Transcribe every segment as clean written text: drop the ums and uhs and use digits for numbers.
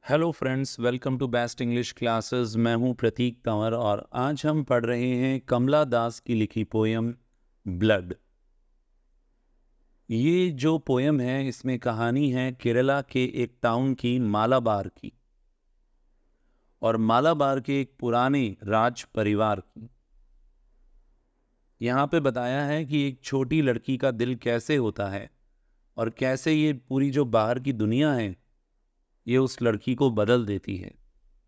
Hello friends, welcome to best English classes. मैं हूं प्रतीक तंवर और आज हम पढ़ रहे हैं कमला दास की लिखी पोयम ब्लड। ये जो पोयम है इसमें कहानी है केरला के एक टाउन की, मालाबार की, और मालाबार के एक पुराने राज परिवार की। यहाँ पे बताया है कि एक छोटी लड़की का दिल कैसे होता है और कैसे ये पूरी जो बाहर की दुनिया है ये उस लड़की को बदल देती है,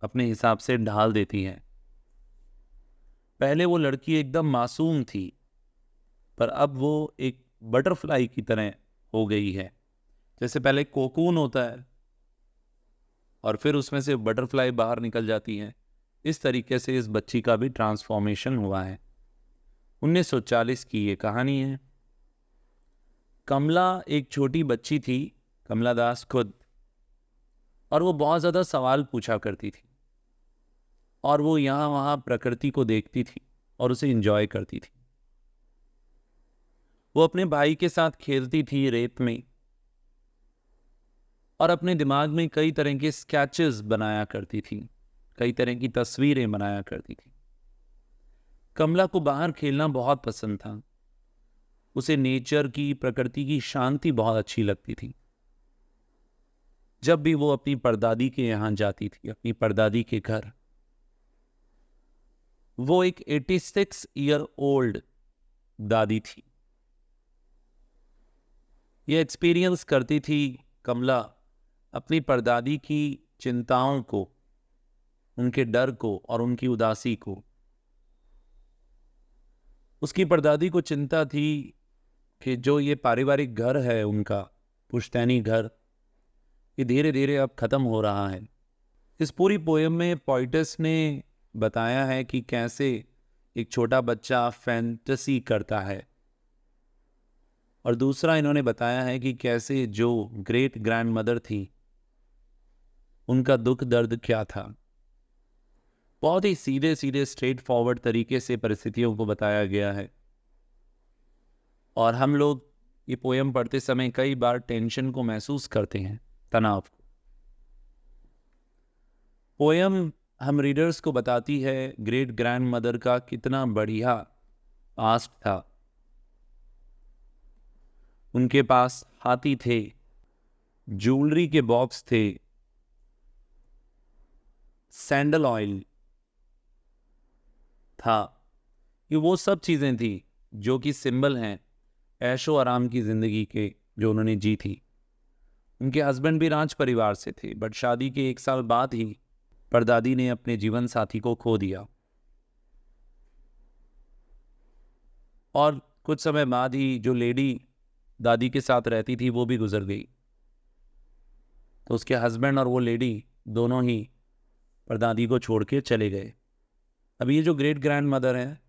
अपने हिसाब से ढाल देती है। पहले वो लड़की एकदम मासूम थी, पर अब वो एक बटरफ्लाई की तरह हो गई है। जैसे पहले कोकून होता है और फिर उसमें से बटरफ्लाई बाहर निकल जाती है, इस तरीके से इस बच्ची का भी ट्रांसफॉर्मेशन हुआ है। 1940 की ये कहानी है। कमला एक छोटी बच्ची थी, कमला दास खुद, और वो बहुत ज़्यादा सवाल पूछा करती थी और वो यहाँ वहाँ प्रकृति को देखती थी और उसे एंजॉय करती थी। वो अपने भाई के साथ खेलती थी रेत में और अपने दिमाग में कई तरह के स्केचेस बनाया करती थी, कई तरह की तस्वीरें बनाया करती थी। कमला को बाहर खेलना बहुत पसंद था। उसे नेचर की, प्रकृति की शांति बहुत अच्छी लगती थी। जब भी वो अपनी परदादी के यहाँ जाती थी, अपनी परदादी के घर, वो एक 86 ईयर ओल्ड दादी थी। ये एक्सपीरियंस करती थी कमला अपनी परदादी की चिंताओं को, उनके डर को और उनकी उदासी को। उसकी परदादी को चिंता थी कि जो ये पारिवारिक घर है उनका, पुश्तैनी घर, ये धीरे धीरे अब ख़त्म हो रहा है। इस पूरी पोयम में पोइटस ने बताया है कि कैसे एक छोटा बच्चा फैंटेसी करता है, और दूसरा इन्होंने बताया है कि कैसे जो ग्रेट ग्रैंड मदर थी उनका दुख दर्द क्या था। बहुत ही सीधे सीधे स्ट्रेट फॉरवर्ड तरीके से परिस्थितियों को बताया गया है, और हम लोग ये पोयम पढ़ते समय कई बार टेंशन को महसूस करते हैं, तनाव को। पोयम हम रीडर्स को बताती है ग्रेट ग्रैंड मदर का कितना बढ़िया पास्ट था। उनके पास हाथी थे, ज्वेलरी के बॉक्स थे, सैंडल ऑयल था। ये वो सब चीज़ें थी जो कि सिंबल हैं ऐशो आराम की ज़िंदगी के, जो उन्होंने जी थी। उनके हस्बैंड भी राज परिवार से थे, बट शादी के 1 साल बाद ही परदादी ने अपने जीवन साथी को खो दिया, और कुछ समय बाद ही जो लेडी दादी के साथ रहती थी वो भी गुजर गई। तो उसके हस्बैंड और वो लेडी दोनों ही परदादी को छोड़ के चले गए। अब ये जो ग्रेट ग्रैंड मदर हैं,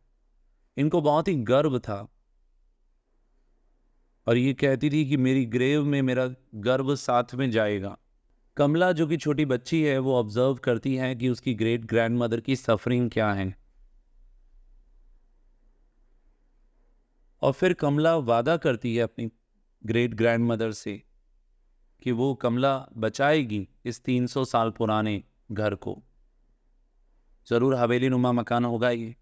इनको बहुत ही गर्व था, और ये कहती थी कि मेरी ग्रेव में मेरा गर्व साथ में जाएगा। कमला जो कि छोटी बच्ची है, वो ऑब्जर्व करती है कि उसकी ग्रेट ग्रैंड मदर की सफरिंग क्या है, और फिर कमला वादा करती है अपनी ग्रेट ग्रैंड मदर से कि वो कमला बचाएगी इस 300 साल पुराने घर को। ज़रूर हवेली नुमा मकान होगा ये,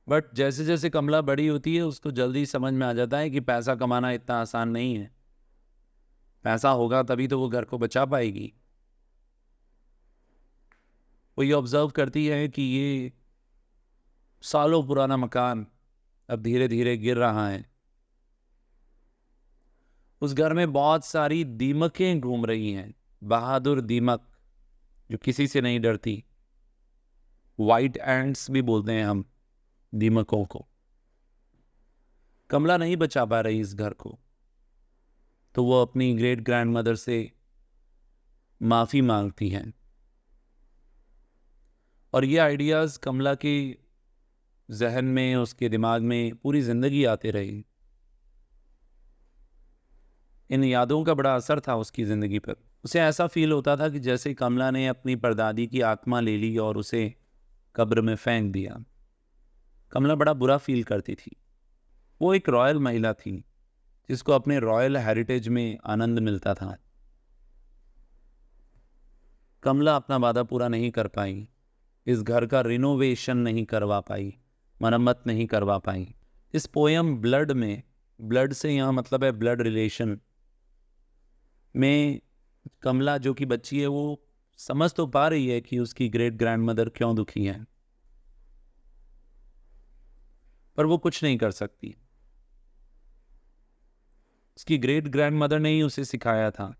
बट जैसे जैसे कमला बड़ी होती है उसको जल्दी समझ में आ जाता है कि पैसा कमाना इतना आसान नहीं है। पैसा होगा तभी तो वो घर को बचा पाएगी। वो ये ऑब्जर्व करती है कि ये सालों पुराना मकान अब धीरे धीरे गिर रहा है। उस घर में बहुत सारी दीमकें घूम रही हैं, बहादुर दीमक जो किसी से नहीं डरती। वाइट एंड्स भी बोलते हैं हम दीमकों को। कमला नहीं बचा पा रही इस घर को, तो वो अपनी ग्रेट ग्रैंड मदर से माफ़ी मांगती हैं, और ये आइडियाज़ कमला के जहन में, उसके दिमाग में पूरी ज़िंदगी आते रहे। इन यादों का बड़ा असर था उसकी ज़िंदगी पर। उसे ऐसा फील होता था कि जैसे कमला ने अपनी परदादी की आत्मा ले ली और उसे कब्र में फेंक दिया। कमला बड़ा बुरा फील करती थी। वो एक रॉयल महिला थी जिसको अपने रॉयल हेरिटेज में आनंद मिलता था। कमला अपना वादा पूरा नहीं कर पाई, इस घर का रिनोवेशन नहीं करवा पाई, मरम्मत नहीं करवा पाई। इस पोयम ब्लड में, ब्लड से यहाँ मतलब है ब्लड रिलेशन में, कमला जो कि बच्ची है वो समझ तो पा रही है कि उसकी ग्रेट ग्रैंडमदर क्यों दुखी है, पर वो कुछ नहीं कर सकती। उसकी ग्रेट ग्रैंडमदर ने ही उसे सिखाया था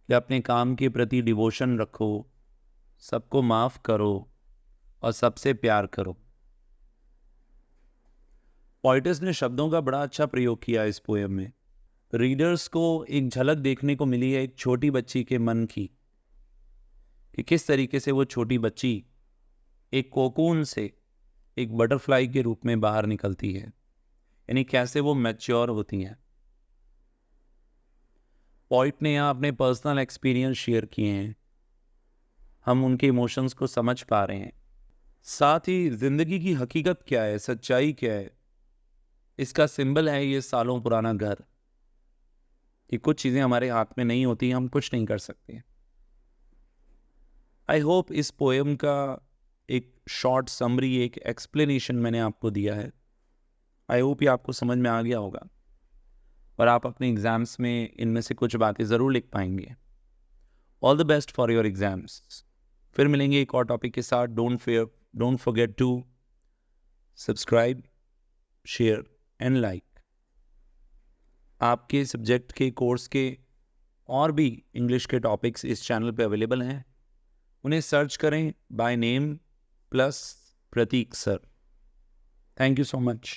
कि अपने काम के प्रति डिवोशन रखो, सबको माफ करो और सबसे प्यार करो। पोइटस ने शब्दों का बड़ा अच्छा प्रयोग किया इस पोएम में। रीडर्स को एक झलक देखने को मिली है एक छोटी बच्ची के मन की, कि किस तरीके से वो छोटी बच्ची एक कोकून से एक बटरफ्लाई के रूप में बाहर निकलती है, यानी कैसे वो मैच्योर होती हैं। पोइट ने यहाँ अपने पर्सनल एक्सपीरियंस शेयर किए हैं, हम उनके इमोशंस को समझ पा रहे हैं। साथ ही जिंदगी की हकीकत क्या है, सच्चाई क्या है, इसका सिंबल है ये सालों पुराना घर, कि कुछ चीज़ें हमारे हाथ में नहीं होती, हम कुछ नहीं कर सकते। आई होप इस पोएम का एक शॉर्ट समरी, एक एक्सप्लेनेशन मैंने आपको दिया है। आई होप ये आपको समझ में आ गया होगा और आप अपने एग्जाम्स में इनमें से कुछ बातें ज़रूर लिख पाएंगे। All the best for your exams. फिर मिलेंगे एक और टॉपिक के साथ। Don't forget to subscribe, share and like. आपके सब्जेक्ट के कोर्स के और भी इंग्लिश के टॉपिक्स इस चैनल पे अवेलेबल हैं, उन्हें सर्च करें by name plus Pratik sir. Thank you so much.